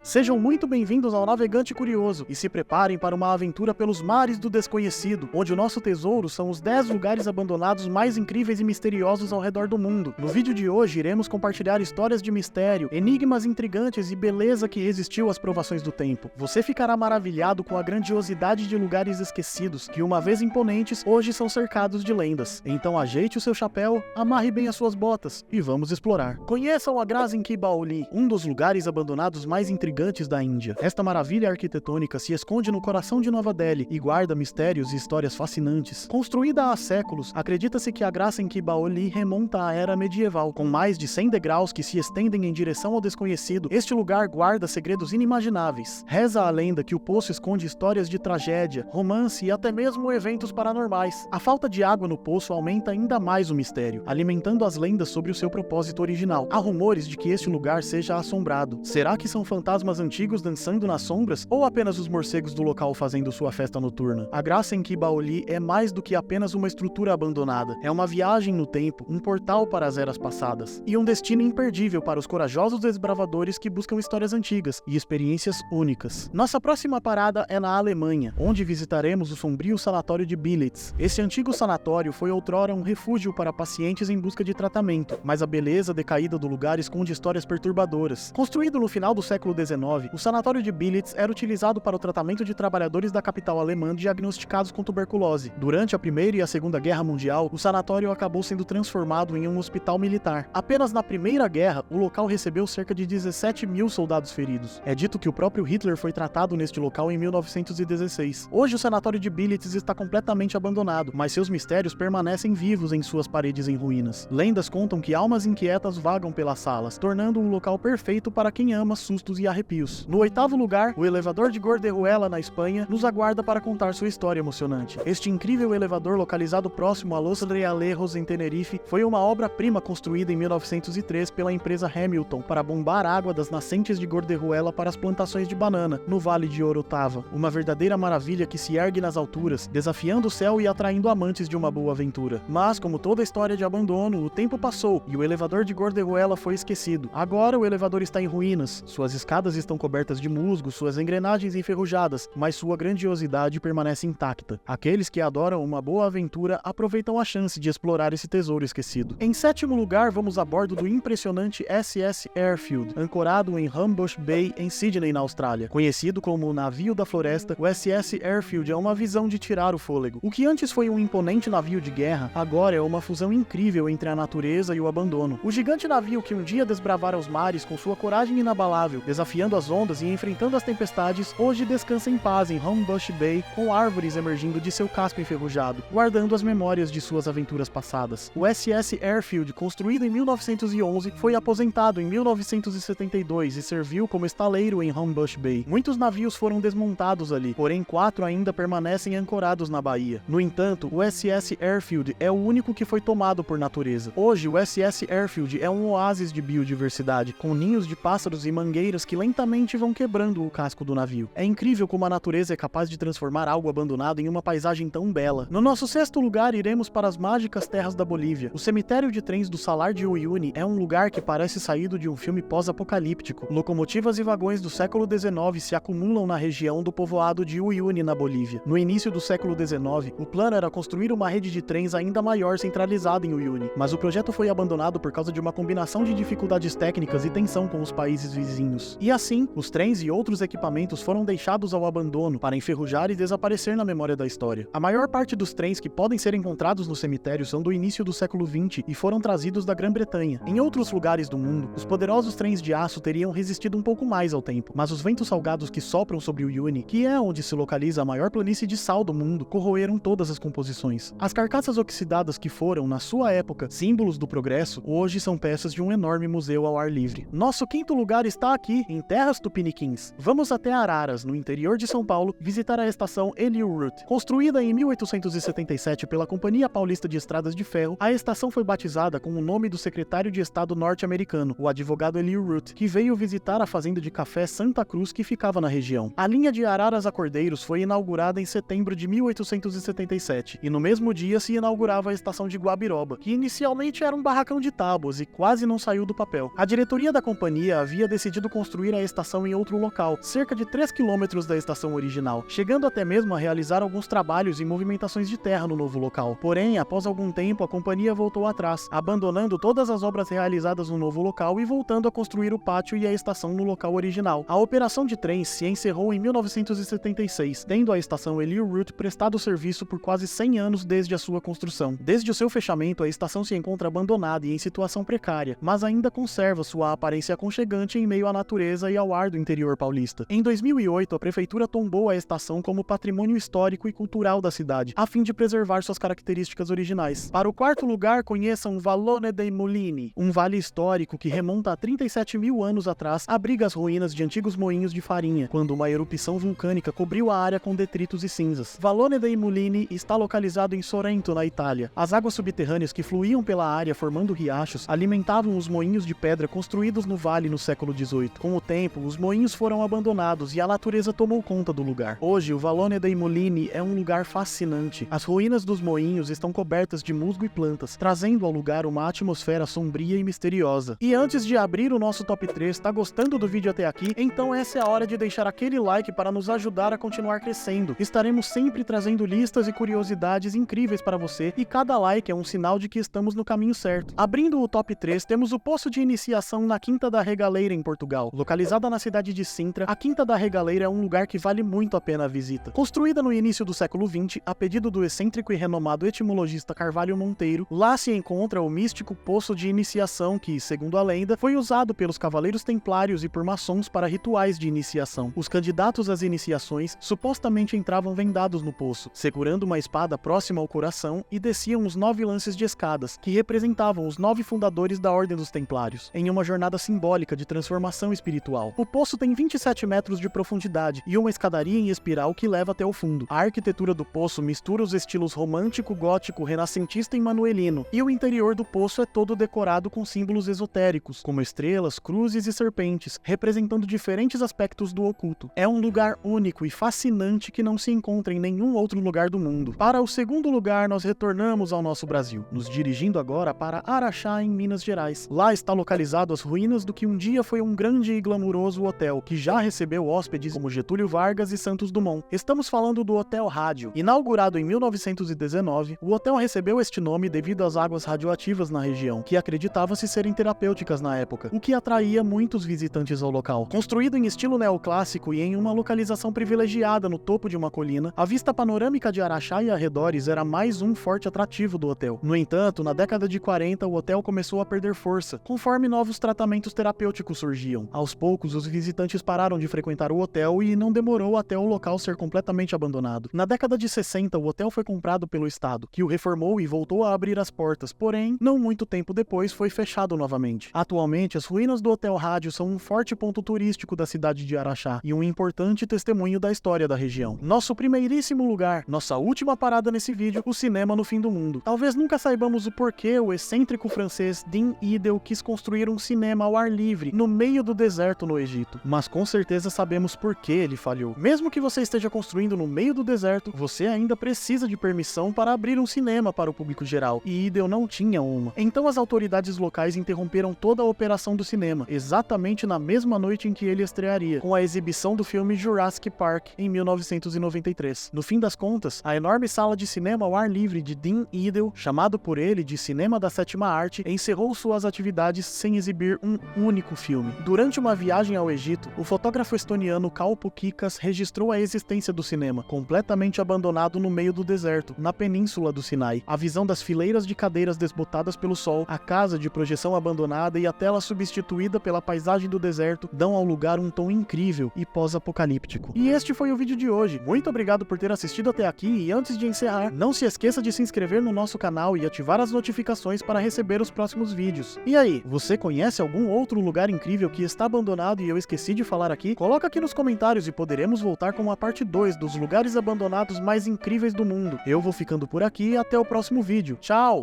Sejam muito bem-vindos ao Navegante Curioso e se preparem para uma aventura pelos mares do desconhecido, onde o nosso tesouro são os 10 lugares abandonados mais incríveis e misteriosos ao redor do mundo. No vídeo de hoje iremos compartilhar histórias de mistério, enigmas intrigantes e beleza que resistiu às provações do tempo. Você ficará maravilhado com a grandiosidade de lugares esquecidos, que uma vez imponentes, hoje são cercados de lendas. Então ajeite o seu chapéu, amarre bem as suas botas e vamos explorar. Conheçam a Grazen Ki Baoli, um dos lugares abandonados mais intrigantes da Índia. Esta maravilha arquitetônica se esconde no coração de Nova Delhi e guarda mistérios e histórias fascinantes. Construída há séculos, acredita-se que a Grazen Ki Baoli remonta à era medieval. Com mais de 100 degraus que se estendem em direção ao desconhecido, este lugar guarda segredos inimagináveis. Reza a lenda que o poço esconde histórias de tragédia, romance e até mesmo eventos paranormais. A falta de água no poço aumenta ainda mais o mistério, alimentando as lendas sobre o seu propósito original. Há rumores de que este lugar seja assombrado. Será que são fantasmas antigos dançando nas sombras ou apenas os morcegos do local fazendo sua festa noturna? A Grazen Ki Baoli é mais do que apenas uma estrutura abandonada. É uma viagem no tempo, um portal para as eras passadas e um destino imperdível para os corajosos desbravadores que buscam histórias antigas e experiências únicas. Nossa próxima parada é na Alemanha, onde visitaremos o sombrio sanatório de Billitz. Esse antigo sanatório foi outrora um refúgio para pacientes em busca de tratamento, mas a beleza decaída do lugar esconde histórias perturbadoras. Construído no final do século XIX, o sanatório de Billitz era utilizado para o tratamento de trabalhadores da capital alemã diagnosticados com tuberculose. Durante a Primeira e a Segunda Guerra Mundial, o sanatório acabou sendo transformado em um hospital militar. Apenas na Primeira Guerra, o local recebeu cerca de 17 mil soldados feridos. É dito que o próprio Hitler foi tratado neste local em 1916. Hoje o sanatório de Billitz está completamente abandonado, mas seus mistérios permanecem vivos em suas paredes em ruínas. Lendas contam que almas inquietas vagam pelas salas, tornando um local perfeito para quem ama sustos e arrepios. No 8º lugar, o elevador de Gorderuela, na Espanha, nos aguarda para contar sua história emocionante. Este incrível elevador, localizado próximo a Los Realejos, em Tenerife, foi uma obra-prima construída em 1903 pela empresa Hamilton para bombar água das nascentes de Gorderuela para as plantações de banana, no Vale de Orotava. Uma verdadeira maravilha que se ergue nas alturas, desafiando o céu e atraindo amantes de uma boa aventura. Mas, como toda história de abandono, o tempo passou e o elevador de Gorderuela foi esquecido. Agora o elevador está em ruínas, suas escadas estão cobertas de musgo, suas engrenagens enferrujadas, mas sua grandiosidade permanece intacta. Aqueles que adoram uma boa aventura aproveitam a chance de explorar esse tesouro esquecido. Em 7º lugar, vamos a bordo do impressionante SS Airfield, ancorado em Homebush Bay, em Sydney, na Austrália. Conhecido como o navio da floresta, o SS Airfield é uma visão de tirar o fôlego. O que antes foi um imponente navio de guerra, agora é uma fusão incrível entre a natureza e o abandono. O gigante navio que um dia desbravara os mares com sua coragem inabalável, desafiando as ondas e enfrentando as tempestades, hoje descansa em paz em Homebush Bay, com árvores emergindo de seu casco enferrujado, guardando as memórias de suas aventuras passadas. O SS Airfield, construído em 1911, foi aposentado em 1972 e serviu como estaleiro em Homebush Bay. Muitos navios foram desmontados ali, porém 4 ainda permanecem ancorados na baía. No entanto, o SS Airfield é o único que foi tomado por natureza. Hoje, o SS Airfield é um oásis de biodiversidade, com ninhos de pássaros e mangueiras que lentamente vão quebrando o casco do navio. É incrível como a natureza é capaz de transformar algo abandonado em uma paisagem tão bela. No nosso 6º lugar, iremos para as mágicas terras da Bolívia. O cemitério de trens do Salar de Uyuni é um lugar que parece saído de um filme pós-apocalíptico. Locomotivas e vagões do século XIX se acumulam na região do povoado de Uyuni, na Bolívia. No início do século XIX, o plano era construir uma rede de trens ainda maior centralizada em Uyuni, mas o projeto foi abandonado por causa de uma combinação de dificuldades técnicas e tensão com os países vizinhos. E assim, os trens e outros equipamentos foram deixados ao abandono para enferrujar e desaparecer na memória da história. A maior parte dos trens que podem ser encontrados no cemitério são do início do século XX e foram trazidos da Grã-Bretanha. Em outros lugares do mundo, os poderosos trens de aço teriam resistido um pouco mais ao tempo, mas os ventos salgados que sopram sobre o Uyuni, que é onde se localiza a maior planície de sal do mundo, corroeram todas as composições. As carcaças oxidadas que foram, na sua época, símbolos do progresso, hoje são peças de um enorme museu ao ar livre. Nosso 5º lugar está aqui, em terras tupiniquins. Vamos até Araras, no interior de São Paulo, visitar a estação Eliu-Root. Construída em 1877 pela Companhia Paulista de Estradas de Ferro, a estação foi batizada com o nome do secretário de Estado norte-americano, o advogado Eliu-Root, que veio visitar a fazenda de café Santa Cruz que ficava na região. A linha de Araras a Cordeiros foi inaugurada em setembro de 1877, e no mesmo dia se inaugurava a estação de Guabiroba, que inicialmente era um barracão de tábuas e quase não saiu do papel. A diretoria da companhia havia decidido construir a estação em outro local, cerca de 3 quilômetros da estação original, chegando até mesmo a realizar alguns trabalhos e movimentações de terra no novo local. Porém, após algum tempo, a companhia voltou atrás, abandonando todas as obras realizadas no novo local e voltando a construir o pátio e a estação no local original. A operação de trens se encerrou em 1976, tendo a estação Elliot Route prestado serviço por quase 100 anos desde a sua construção. Desde o seu fechamento, a estação se encontra abandonada e em situação precária, mas ainda conserva sua aparência aconchegante em meio à natureza e ao ar do interior paulista. Em 2008, a prefeitura tombou a estação como patrimônio histórico e cultural da cidade, a fim de preservar suas características originais. Para o quarto lugar, conheçam Vallone dei Mulini, um vale histórico que remonta a 37 mil anos atrás, abriga as ruínas de antigos moinhos de farinha, quando uma erupção vulcânica cobriu a área com detritos e cinzas. Vallone dei Mulini está localizado em Sorrento, na Itália. As águas subterrâneas que fluíam pela área formando riachos alimentavam os moinhos de pedra construídos no vale no século XVIII. Com o tempo, os moinhos foram abandonados e a natureza tomou conta do lugar. Hoje, o Vallone dei Mulini é um lugar fascinante. As ruínas dos moinhos estão cobertas de musgo e plantas, trazendo ao lugar uma atmosfera sombria e misteriosa. E antes de abrir o nosso top 3, tá gostando do vídeo até aqui? Então essa é a hora de deixar aquele like para nos ajudar a continuar crescendo. Estaremos sempre trazendo listas e curiosidades incríveis para você, e cada like é um sinal de que estamos no caminho certo. Abrindo o top 3, temos o Poço de Iniciação na Quinta da Regaleira, em Portugal. Localizada na cidade de Sintra, a Quinta da Regaleira é um lugar que vale muito a pena a visita. Construída no início do século XX, a pedido do excêntrico e renomado etimologista Carvalho Monteiro, lá se encontra o místico Poço de Iniciação que, segundo a lenda, foi usado pelos cavaleiros templários e por maçons para rituais de iniciação. Os candidatos às iniciações supostamente entravam vendados no poço, segurando uma espada próxima ao coração, e desciam os 9 lances de escadas, que representavam os 9 fundadores da Ordem dos Templários, em uma jornada simbólica de transformação espiritual. O poço tem 27 metros de profundidade e uma escadaria em espiral que leva até o fundo. A arquitetura do poço mistura os estilos romântico, gótico, renascentista e manuelino, e o interior do poço é todo decorado com símbolos esotéricos, como estrelas, cruzes e serpentes, representando diferentes aspectos do oculto. É um lugar único e fascinante que não se encontra em nenhum outro lugar do mundo. Para o segundo lugar, nós retornamos ao nosso Brasil, nos dirigindo agora para Araxá, em Minas Gerais. Lá está localizado as ruínas do que um dia foi um grande e glamuroso hotel, que já recebeu hóspedes como Getúlio Vargas e Santos Dumont. Estamos falando do Hotel Rádio. Inaugurado em 1919, o hotel recebeu este nome devido às águas radioativas na região, que acreditava-se serem terapêuticas na época, o que atraía muitos visitantes ao local. Construído em estilo neoclássico e em uma localização privilegiada no topo de uma colina, a vista panorâmica de Araxá e arredores era mais um forte atrativo do hotel. No entanto, na década de 40, o hotel começou a perder força, conforme novos tratamentos terapêuticos surgiam. Aos poucos, os visitantes pararam de frequentar o hotel e não demorou até o local ser completamente abandonado. Na década de 60, o hotel foi comprado pelo Estado, que o reformou e voltou a abrir as portas, porém, não muito tempo depois foi fechado novamente. Atualmente, as ruínas do Hotel Rádio são um forte ponto turístico da cidade de Araxá e um importante testemunho da história da região. Nosso primeiríssimo lugar, nossa última parada nesse vídeo, o cinema no fim do mundo. Talvez nunca saibamos o porquê o excêntrico francês Dean Idel quis construir um cinema ao ar livre, no meio do deserto no Egito, mas com certeza sabemos por que ele falhou. Mesmo que você esteja construindo no meio do deserto, você ainda precisa de permissão para abrir um cinema para o público geral, e Idel não tinha uma. Então as autoridades locais interromperam toda a operação do cinema, exatamente na mesma noite em que ele estrearia, com a exibição do filme Jurassic Park, em 1993. No fim das contas, a enorme sala de cinema ao ar livre de Dean Idel, chamado por ele de Cinema da Sétima Arte, encerrou suas atividades sem exibir um único filme. Durante uma viagem ao Egito, o fotógrafo estoniano Kaupo Kikas registrou a existência do cinema, completamente abandonado no meio do deserto, na península do Sinai. A visão das fileiras de cadeiras desbotadas pelo sol, a casa de projeção abandonada e a tela substituída pela paisagem do deserto dão ao lugar um tom incrível e pós-apocalíptico. E este foi o vídeo de hoje. Muito obrigado por ter assistido até aqui, e antes de encerrar, não se esqueça de se inscrever no nosso canal e ativar as notificações para receber os próximos vídeos. E aí, você conhece algum outro lugar incrível que está abandonado e eu esqueci de falar aqui? Coloca aqui nos comentários e poderemos voltar com a parte 2 dos lugares abandonados mais incríveis do mundo. Eu vou ficando por aqui e até o próximo vídeo. Tchau!